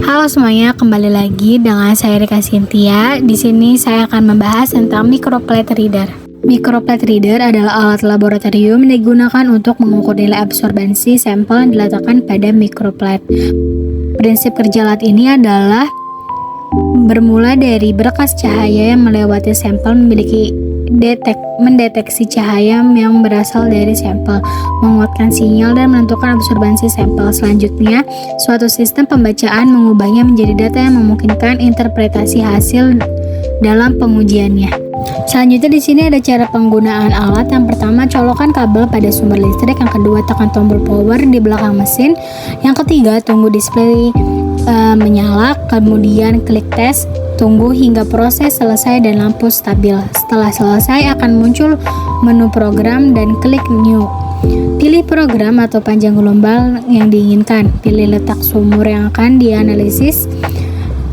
Halo semuanya, kembali lagi dengan saya Rika Cynthia. Di sini saya akan membahas tentang microplate reader. Microplate reader adalah alat laboratorium yang digunakan untuk mengukur nilai absorbansi sampel yang diletakkan pada microplate. Prinsip kerja alat ini adalah bermula dari berkas cahaya yang melewati sampel mendeteksi cahaya yang berasal dari sampel, menguatkan sinyal dan menentukan absorbansi sampel. Selanjutnya, suatu sistem pembacaan mengubahnya menjadi data yang memungkinkan interpretasi hasil dalam pengujiannya. Selanjutnya di sini ada cara penggunaan alat. Yang pertama, colokan kabel pada sumber listrik. Yang kedua, tekan tombol power di belakang mesin. Yang ketiga, tunggu display menyala. Kemudian klik tes. Tunggu hingga proses selesai dan lampu stabil. Setelah selesai akan muncul menu program dan klik new. Pilih program atau panjang gelombang yang diinginkan. Pilih letak sumur yang akan dianalisis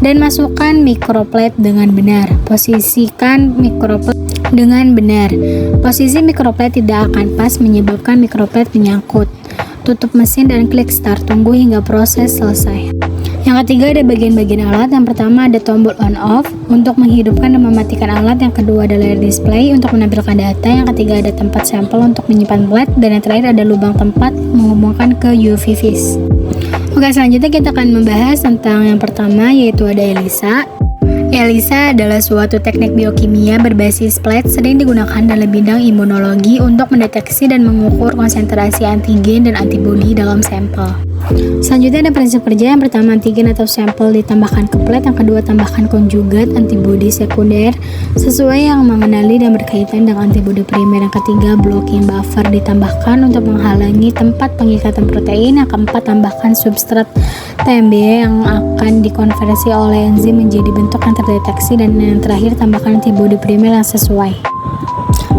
dan masukkan microplate dengan benar. Posisikan microplate dengan benar. Posisi microplate tidak akan pas menyebabkan microplate menyangkut. Tutup mesin dan klik start. Tunggu hingga proses selesai. Yang ketiga ada bagian-bagian alat. Yang pertama ada tombol on off untuk menghidupkan dan mematikan alat. Yang kedua ada layar display untuk menampilkan data. Yang ketiga ada tempat sampel untuk menyimpan plate. Dan yang terakhir ada lubang tempat menghubungkan ke UV vis. Oke, selanjutnya kita akan membahas tentang yang pertama, yaitu ada ELISA. ELISA adalah suatu teknik biokimia berbasis plate sering digunakan dalam bidang imunologi untuk mendeteksi dan mengukur konsentrasi antigen dan antibodi dalam sampel. Selanjutnya ada prinsip kerja. Yang pertama, antigen atau sampel ditambahkan ke plate. Yang kedua, tambahkan konjugat antibodi sekunder sesuai yang mengenali dan berkaitan dengan antibodi primer. Yang ketiga, blocking buffer ditambahkan untuk menghalangi tempat pengikatan protein. Yang keempat, tambahkan substrat TMB yang akan dikonversi oleh enzim menjadi bentuk yang terdeteksi. Dan yang terakhir, tambahkan antibodi primer yang sesuai.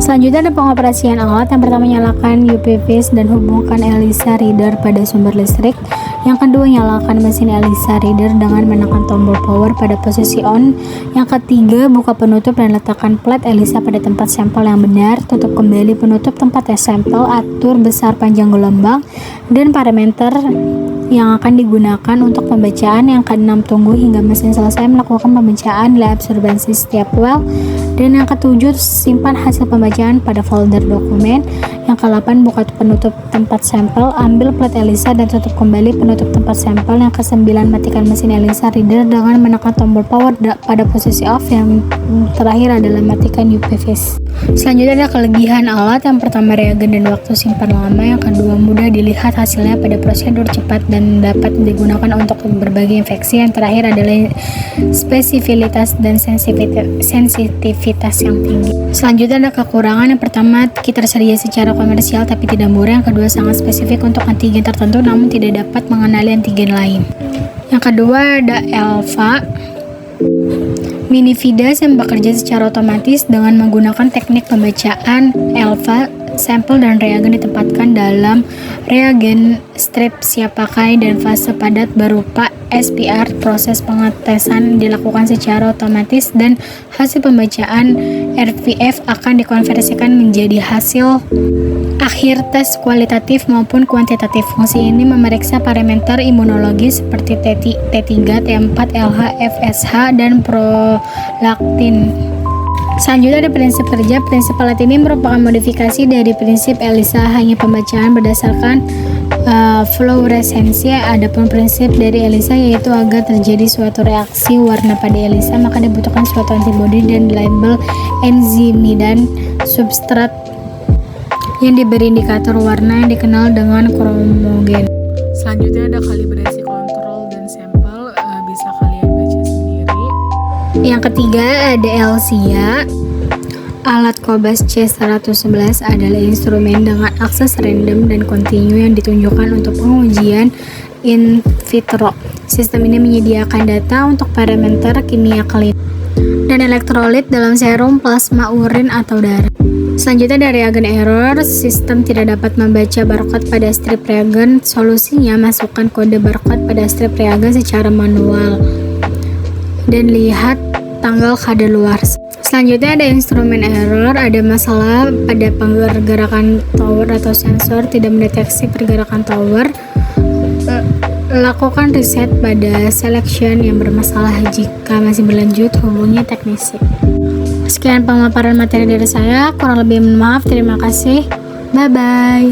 Selanjutnya ada pengoperasian alat. Yang pertama, nyalakan UV-vis dan hubungkan ELISA reader pada sumber listrik. Yang kedua, nyalakan mesin ELISA reader dengan menekan tombol power pada posisi on. Yang ketiga, buka penutup dan letakkan plate ELISA pada tempat sampel yang benar. Tutup kembali penutup tempat sampel. Atur besar panjang gelombang dan parameter yang akan digunakan untuk pembacaan. Yang keenam, tunggu hingga mesin selesai melakukan pembacaan nilai absorbansi setiap well. Dan yang ketujuh, simpan hasil pembacaan pada folder dokumen. Yang ke-8, buka penutup tempat sampel, ambil plate ELISA dan tutup kembali penutup tempat sampel. Yang ke-9, matikan mesin ELISA reader dengan menekan tombol power pada posisi off. Yang terakhir adalah matikan UV-vis. Selanjutnya ada kelebihan alat. Yang pertama, reagen dan waktu simpan lama. Yang kedua, mudah dilihat hasilnya pada prosedur cepat dan dapat digunakan untuk berbagai infeksi. Yang terakhir adalah spesifilitas dan sensitivitas yang tinggi. Selanjutnya ada kekurangan. Yang pertama, kit tersedia secara komersial tapi tidak murah. Yang kedua, sangat spesifik untuk antigen tertentu namun tidak dapat mengenali antigen lain. Yang kedua ada ELVA Minividas yang bekerja secara otomatis dengan menggunakan teknik pembacaan ELVA. Sampel dan reagen ditempatkan dalam reagen strip siap pakai dan fase padat berupa SPR. Proses pengetesan dilakukan secara otomatis dan hasil pembacaan RVF akan dikonversikan menjadi hasil akhir tes kualitatif maupun kuantitatif. Fungsi ini memeriksa parameter imunologi seperti T3, T4, LH, FSH, dan prolaktin. Selanjutnya ada prinsip kerja. Prinsip alat ini merupakan modifikasi dari prinsip ELISA, hanya pembacaan berdasarkan fluoresensi. Adapun prinsip dari ELISA yaitu agar terjadi suatu reaksi warna pada ELISA maka dibutuhkan suatu antibodi dan label enzim dan substrat yang diberi indikator warna yang dikenal dengan kromogen. Selanjutnya ada kalibrasi kontrol dan sampel, bisa kalian baca sendiri. Yang ketiga ada ELSIA. Alat Cobas C111 adalah instrumen dengan akses random dan kontinu yang ditunjukkan untuk pengujian in vitro. Sistem ini menyediakan data untuk parameter kimia klinis dan elektrolit dalam serum, plasma, urin, atau darah. Selanjutnya ada reagen error. Sistem tidak dapat membaca barcode pada strip reagen. Solusinya, masukkan kode barcode pada strip reagen secara manual dan lihat tanggal kadaluarsa. Selanjutnya ada instrumen error. Ada masalah pada pergerakan tower atau sensor tidak mendeteksi pergerakan tower. Lakukan riset pada selection yang bermasalah. Jika masih berlanjut, hubungi teknisi. Sekian pemaparan materi dari saya, kurang lebih mohon maaf. Terima kasih. Bye-bye.